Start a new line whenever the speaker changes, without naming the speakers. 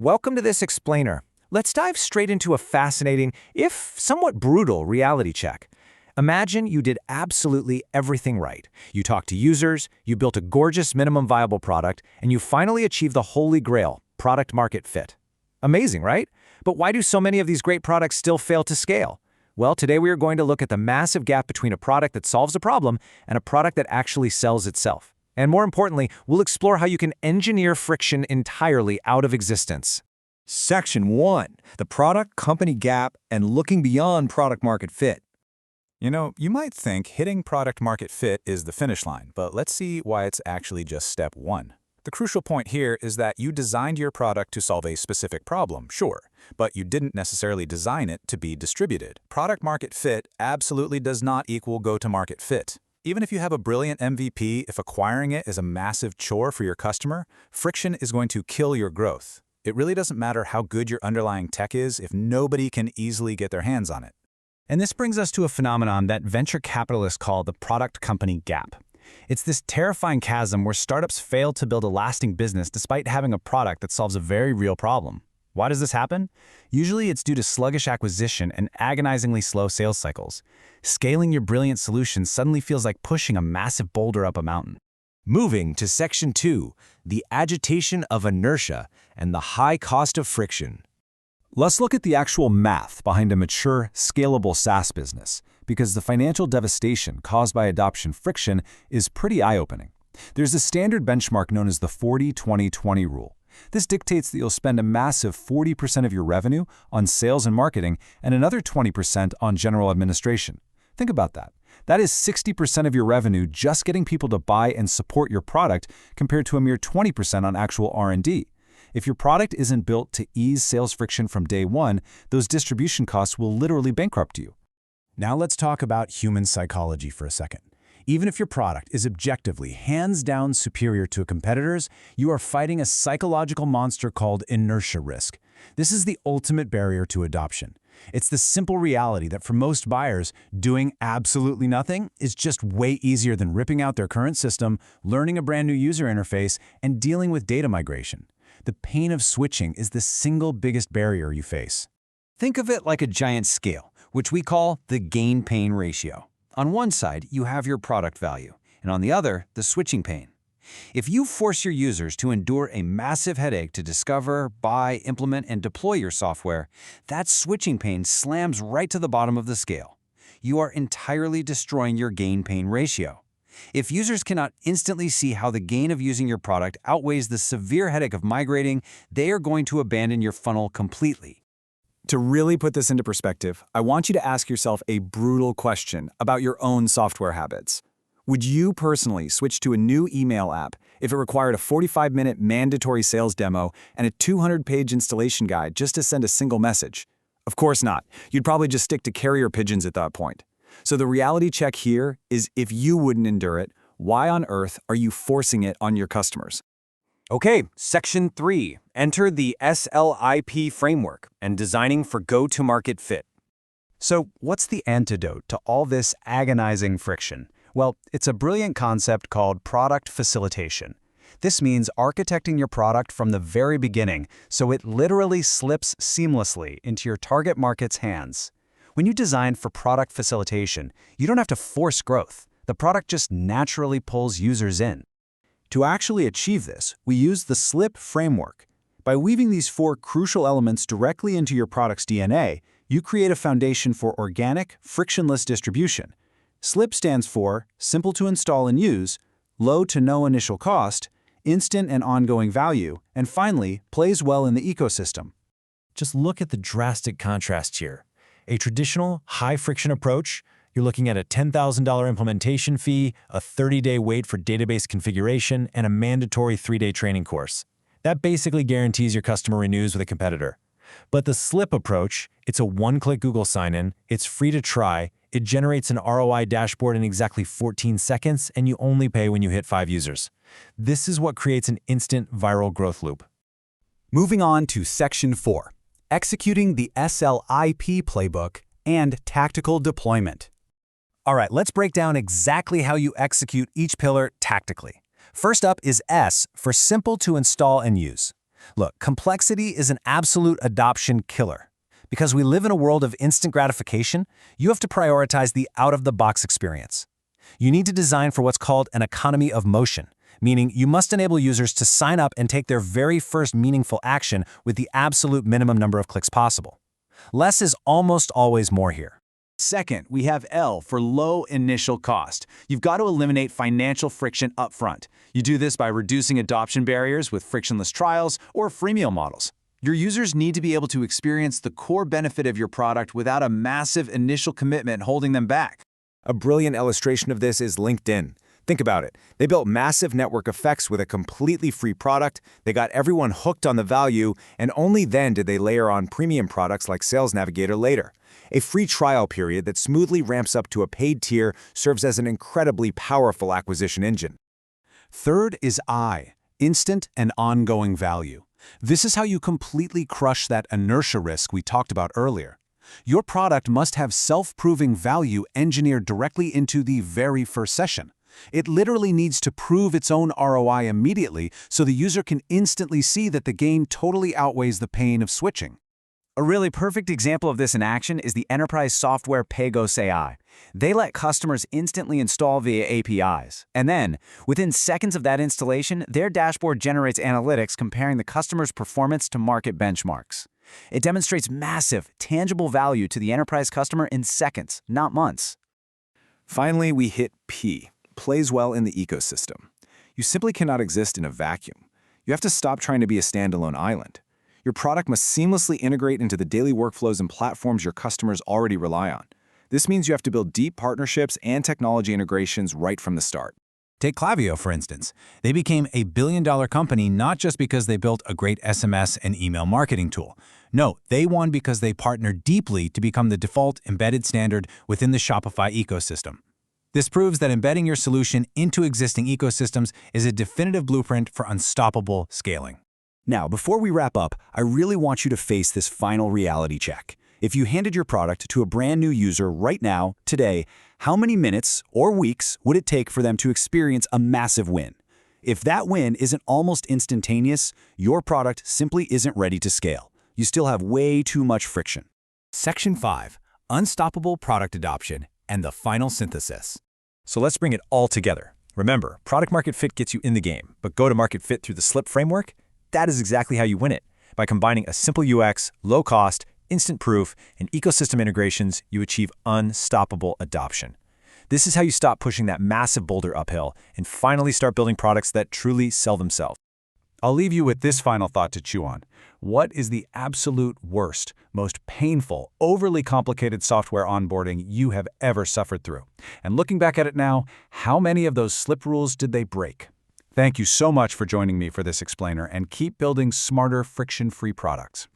Welcome to this explainer. Let's dive straight into a fascinating, if somewhat brutal, reality check. Imagine you did absolutely everything right. You talked to users, you built a gorgeous minimum viable product, and you finally achieved the holy grail, product market fit. Amazing, right? But why do so many of these great products still fail to scale? Well, today we are going to look at the massive gap between a product that solves a problem and a product that actually sells itself. And more importantly, we'll explore how you can engineer friction entirely out of existence.
Section 1, the product-company gap and looking beyond product-market fit.
You might think hitting product-market fit is the finish line, but let's see why it's actually just step 1. The crucial point here is that you designed your product to solve a specific problem, sure, but you didn't necessarily design it to be distributed. Product-market fit absolutely does not equal go-to-market fit. Even if you have a brilliant MVP, if acquiring it is a massive chore for your customer, friction is going to kill your growth. It really doesn't matter how good your underlying tech is if nobody can easily get their hands on it.
And this brings us to a phenomenon that venture capitalists call the product-company gap. It's this terrifying chasm where startups fail to build a lasting business despite having a product that solves a very real problem. Why does this happen? Usually it's due to sluggish acquisition and agonizingly slow sales cycles. Scaling your brilliant solution suddenly feels like pushing a massive boulder up a mountain.
Moving to Section 2, the agitation of inertia and the high cost of friction.
Let's look at the actual math behind a mature, scalable SaaS business, because the financial devastation caused by adoption friction is pretty eye-opening. There's a standard benchmark known as the 40-20-20 rule. This dictates that you'll spend a massive 40% of your revenue on sales and marketing and another 20% on general administration. Think about that. That is 60% of your revenue just getting people to buy and support your product compared to a mere 20% on actual R&D. If your product isn't built to ease sales friction from day one, those distribution costs will literally bankrupt you.
Now let's talk about human psychology for a second. Even if your product is objectively hands-down superior to competitors, you are fighting a psychological monster called inertia risk. This is the ultimate barrier to adoption. It's the simple reality that for most buyers, doing absolutely nothing is just way easier than ripping out their current system, learning a brand new user interface, and dealing with data migration. The pain of switching is the single biggest barrier you face.
Think of it like a giant scale, which we call the gain-pain ratio. On one side, you have your product value, and on the other, the switching pain. If you force your users to endure a massive headache to discover, buy, implement, and deploy your software, that switching pain slams right to the bottom of the scale. You are entirely destroying your gain-pain ratio. If users cannot instantly see how the gain of using your product outweighs the severe headache of migrating, they are going to abandon your funnel completely.
To really put this into perspective, I want you to ask yourself a brutal question about your own software habits. Would you personally switch to a new email app if it required a 45-minute mandatory sales demo and a 200-page installation guide just to send a single message? Of course not. You'd probably just stick to carrier pigeons at that point. So the reality check here is if you wouldn't endure it, why on earth are you forcing it on your customers?
Okay, Section 3. Enter the SLIP framework and designing for go-to-market fit.
So what's the antidote to all this agonizing friction? Well, it's a brilliant concept called product facilitation. This means architecting your product from the very beginning so it literally slips seamlessly into your target market's hands. When you design for product facilitation, you don't have to force growth. The product just naturally pulls users in.
To actually achieve this, we use the SLIP framework. By weaving these 4 crucial elements directly into your product's DNA, you create a foundation for organic, frictionless distribution. SLIP stands for simple to install and use, low to no initial cost, instant and ongoing value, and finally, plays well in the ecosystem.
Just look at the drastic contrast here. A traditional, high-friction approach, you're looking at a $10,000 implementation fee, a 30-day wait for database configuration, and a mandatory 3-day training course. That basically guarantees your customer renews with a competitor. But the SLIP approach, it's a one-click Google sign-in, it's free to try, it generates an ROI dashboard in exactly 14 seconds, and you only pay when you hit 5 users. This is what creates an instant viral growth loop.
Moving on to Section 4, executing the SLIP playbook and tactical deployment.
All right, let's break down exactly how you execute each pillar tactically. First up is S for simple to install and use. Look, complexity is an absolute adoption killer. Because we live in a world of instant gratification, you have to prioritize the out-of-the-box experience. You need to design for what's called an economy of motion, meaning you must enable users to sign up and take their very first meaningful action with the absolute minimum number of clicks possible. Less is almost always more here.
Second, we have L for low initial cost. You've got to eliminate financial friction upfront. You do this by reducing adoption barriers with frictionless trials or freemium models. Your users need to be able to experience the core benefit of your product without a massive initial commitment holding them back.
A brilliant illustration of this is LinkedIn. Think about it. They built massive network effects with a completely free product, they got everyone hooked on the value, and only then did they layer on premium products like Sales Navigator later. A free trial period that smoothly ramps up to a paid tier serves as an incredibly powerful acquisition engine.
Third is I, instant and ongoing value. This is how you completely crush that inertia risk we talked about earlier. Your product must have self-proving value engineered directly into the very first session. It literally needs to prove its own ROI immediately so the user can instantly see that the gain totally outweighs the pain of switching.
A really perfect example of this in action is the enterprise software Pagos AI. They let customers instantly install via APIs. And then, within seconds of that installation, their dashboard generates analytics comparing the customer's performance to market benchmarks. It demonstrates massive, tangible value to the enterprise customer in seconds, not months.
Finally, we hit P, plays well in the ecosystem. You simply cannot exist in a vacuum. You have to stop trying to be a standalone island. Your product must seamlessly integrate into the daily workflows and platforms your customers already rely on. This means you have to build deep partnerships and technology integrations right from the start.
Take Klaviyo, for instance. They became a billion-dollar company not just because they built a great SMS and email marketing tool. No, they won because they partnered deeply to become the default embedded standard within the Shopify ecosystem. This proves that embedding your solution into existing ecosystems is a definitive blueprint for unstoppable scaling.
Now, before we wrap up, I really want you to face this final reality check. If you handed your product to a brand new user right now, today, how many minutes or weeks would it take for them to experience a massive win? If that win isn't almost instantaneous, your product simply isn't ready to scale. You still have way too much friction. Section 5, Unstoppable Product Adoption and the Final Synthesis. So let's bring it all together. Remember, product market fit gets you in the game, but go-to-market fit through the SLIP framework? That is exactly how you win it. By combining a simple UX, low cost, instant proof, and ecosystem integrations, you achieve unstoppable adoption. This is how you stop pushing that massive boulder uphill and finally start building products that truly sell themselves.
I'll leave you with this final thought to chew on. What is the absolute worst, most painful, overly complicated software onboarding you have ever suffered through? And looking back at it now, how many of those SLIP rules did they break? Thank you so much for joining me for this explainer, and keep building smarter, friction-free products.